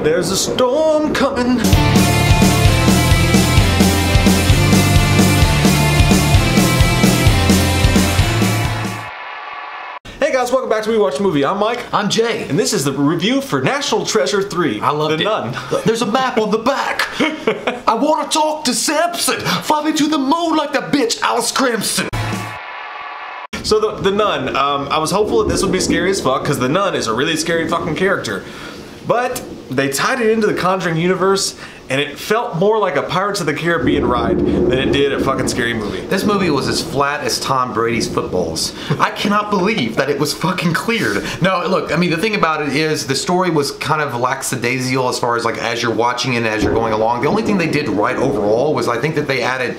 There's a storm coming. Hey guys, welcome back to We Watch a Movie. I'm Mike. I'm Jay. And this is the review for National Treasure 3. I loved The it. Nun. There's a map on the back. I want to talk to Samson. Fly me to the moon like the bitch Alice Crimson. So the Nun, I was hopeful that this would be scary as fuck because the Nun is a really scary fucking character. But they tied it into the Conjuring universe and it felt more like a Pirates of the Caribbean ride than it did a fucking scary movie. This movie was as flat as Tom Brady's footballs. I cannot believe that it was fucking cleared. No, look, I mean, the thing about it is the story was kind of lackadaisical as far as like as you're watching it and as you're going along. The only thing they did right overall was I think that they added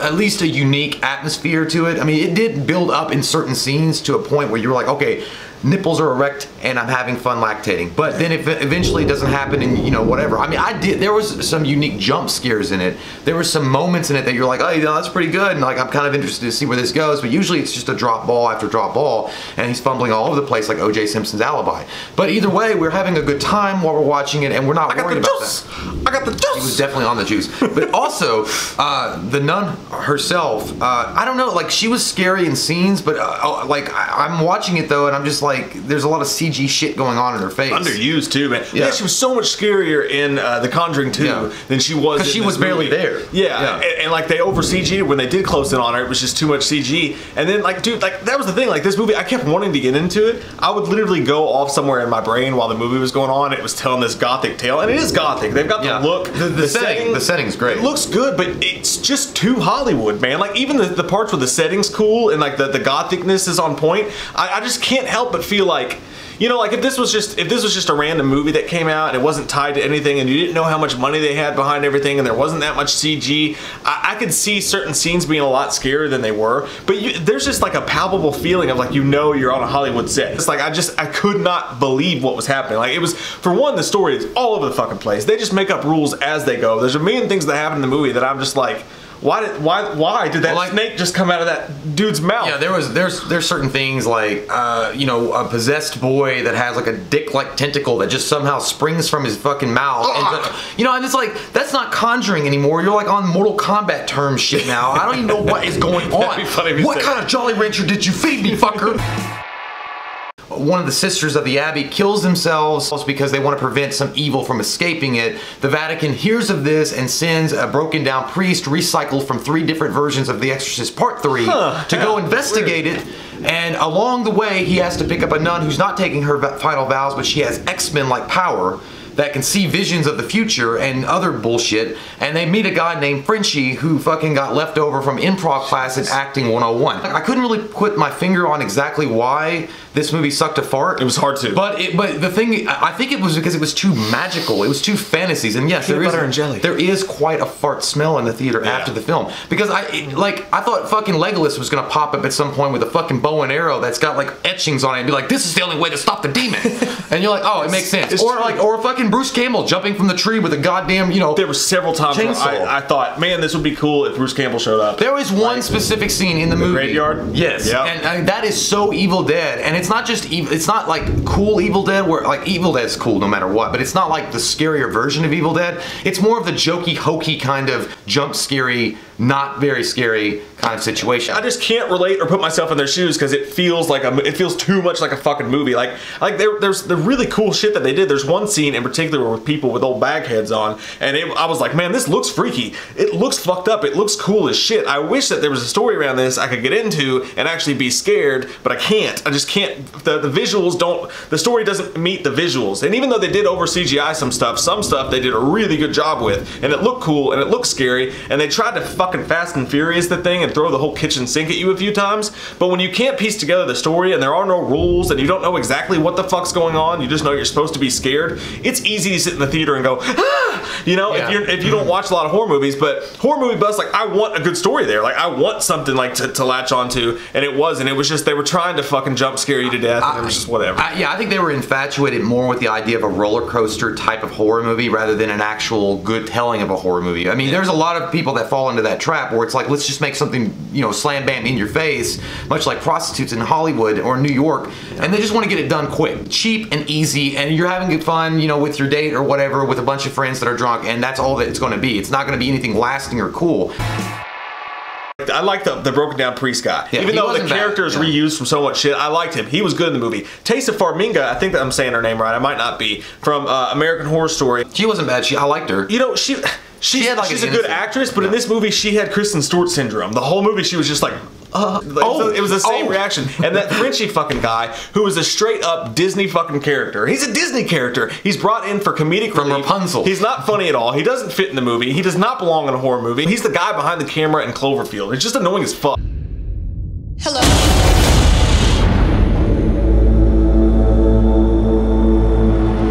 at least a unique atmosphere to it. I mean, it did build up in certain scenes to a point where you were like, okay, nipples are erect and I'm having fun lactating. But then if eventually it doesn't happen and you know, whatever. I mean, there was some unique jump scares in it. There were some moments in it that you're like, oh, you know, that's pretty good. And like, I'm kind of interested to see where this goes. But usually it's just a drop ball after drop ball and he's fumbling all over the place like O.J. Simpson's Alibi. But either way, we're having a good time while we're watching it and we're not worried about that. I got the juice! He was definitely on the juice. But also, the nun herself, I don't know, like she was scary in scenes, but like I'm watching it though and I'm just like, there's a lot of CG shit going on in her face. Underused too, man. Yeah, she was so much scarier in The Conjuring 2 than she was in because she was barely there. Yeah. And like they over CG'd when they did close in on her, it was just too much CG. And then like, dude, like that was the thing, like this movie, I kept wanting to get into it. I would literally go off somewhere in my brain while the movie was going on. It was telling this gothic tale, and it is gothic. They've got the look, the setting. The setting's great. It looks good, but it's just too Hollywood, man. Like even the parts where the setting's cool and like the gothicness is on point, I just can't help but feel like, you know, like if this was just a random movie that came out and it wasn't tied to anything and you didn't know how much money they had behind everything and there wasn't that much CG, I could see certain scenes being a lot scarier than they were. But there's just like a palpable feeling of like, you know, you're on a Hollywood set. It's like I could not believe what was happening. Like it was, for one, the story is all over the fucking place. They just make up rules as they go. There's a million things that happen in the movie that I'm just like, why did that snake just come out of that dude's mouth? Yeah, there's certain things like you know, a possessed boy that has like a dick-like tentacle that just somehow springs from his fucking mouth. And, you know, and it's like that's not Conjuring anymore. You're like on Mortal Kombat term shit now. I don't even know what is going on. What kind of Jolly Rancher did you feed me, fucker? One of the sisters of the Abbey kills themselves because they want to prevent some evil from escaping it. The Vatican hears of this and sends a broken down priest recycled from 3 different versions of The Exorcist Part 3 to go investigate it. And along the way, he has to pick up a nun who's not taking her final vows, but she has X-Men like power that can see visions of the future and other bullshit. And they meet a guy named Frenchie who fucking got left over from improv class at Acting 101. I couldn't really put my finger on exactly why this movie sucked a fart. It was hard to. But the thing, I think it was because it was too magical. It was too fantasies. And yes, there is quite a fart smell in the theater after the film. Because I thought fucking Legolas was gonna pop up at some point with a fucking bow and arrow that's got like etchings on it and be like, this is the only way to stop the demon. And you're like, oh, it makes sense. Or fucking Bruce Campbell jumping from the tree with a goddamn, you know, there were several times where I thought, man, this would be cool if Bruce Campbell showed up. There was one specific scene in the movie. Graveyard? Yes. Yep. And that is so Evil Dead. And it's not just evil, it's not like cool Evil Dead where like Evil Dead's cool no matter what, but it's not like the scarier version of Evil Dead. It's more of the jokey, hokey kind of jump scary, not very scary kind of situation. I just can't relate or put myself in their shoes because it feels like it feels too much like a fucking movie. Like there's the really cool shit that they did. There's one scene in particular with people with old bag heads on, and I was like, man, this looks freaky. It looks fucked up. It looks cool as shit. I wish that there was a story around this I could get into and actually be scared, but I can't. I just can't. The visuals don't. The story doesn't meet the visuals. And even though they did over CGI some stuff they did a really good job with, and it looked cool and it looked scary, and they tried to fucking Fast and Furious the thing and throw the whole kitchen sink at you a few times. But when you can't piece together the story and there are no rules and you don't know exactly what the fuck's going on, you just know you're supposed to be scared, it's easy to sit in the theater and go, ah! You know, if you don't watch a lot of horror movies, but horror movie buzz, like I want a good story there. Like I want something like to latch onto, and it wasn't. It was just they were trying to fucking jump scare you to death, and it was just whatever. Yeah, I think they were infatuated more with the idea of a roller coaster type of horror movie rather than an actual good telling of a horror movie. I mean, there's a lot of people that fall into that trap where it's like, let's just make something, you know, slam bam in your face, much like prostitutes in Hollywood or New York, and they just want to get it done quick, cheap and easy, and you're having good fun, you know, with your date or whatever, with a bunch of friends that are drunk, and that's all that it's going to be. It's not going to be anything lasting or cool. I like the broken down priest guy. Yeah, even though the character is reused from so much shit, I liked him. He was good in the movie. Taissa Farmiga, I think that I'm saying her name right. I might not be. From American Horror Story. She wasn't bad. I liked her. You know, she's a good actress, but in this movie she had Kristen Stewart syndrome. The whole movie she was just like, it was the same reaction. And that Frenchy fucking guy, who is a straight up Disney fucking character. He's a Disney character. He's brought in for comedic from relief. Rapunzel. He's not funny at all. He doesn't fit in the movie. He does not belong in a horror movie. He's the guy behind the camera in Cloverfield. It's just annoying as fuck. Hello.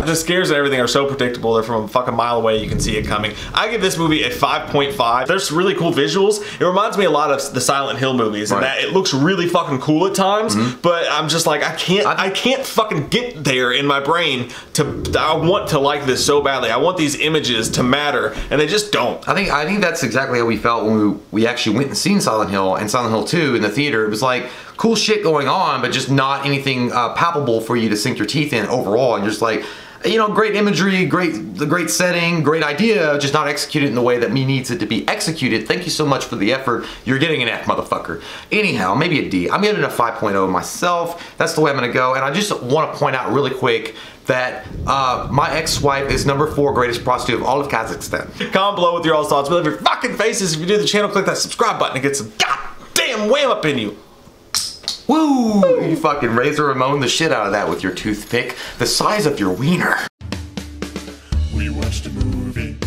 The scares and everything are so predictable. They're from a fucking mile away. You can see it coming. I give this movie a 5.5. There's really cool visuals. It reminds me a lot of the Silent Hill movies, and that it looks really fucking cool at times. But I'm just like, I can't fucking get there in my brain I want to like this so badly. I want these images to matter, and they just don't. I think that's exactly how we felt when we actually went and seen Silent Hill and Silent Hill 2 in the theater. It was like cool shit going on, but just not anything palpable for you to sink your teeth in overall. And just like, you know, great imagery, great setting, great idea, just not executed in the way that me needs it to be executed. Thank you so much for the effort. You're getting an F, motherfucker. Anyhow, maybe a D. I'm giving it a 5.0 myself. That's the way I'm gonna go. And I just want to point out really quick that my ex-wife is number 4 greatest prostitute of all of Kazakhstan. Comment below with your all thoughts. We love your fucking faces. If you do the channel, click that subscribe button and get some goddamn wham up in you. Woo! You fucking Razor Ramon the shit out of that with your toothpick, the size of your wiener. We watched a movie.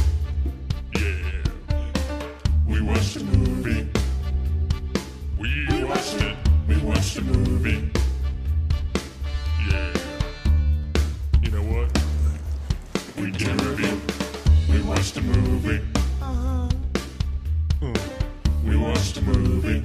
Yeah. We watched a movie. We watched it. We watched a movie. Yeah. You know what? We did a review. We watched a movie. We watched a movie.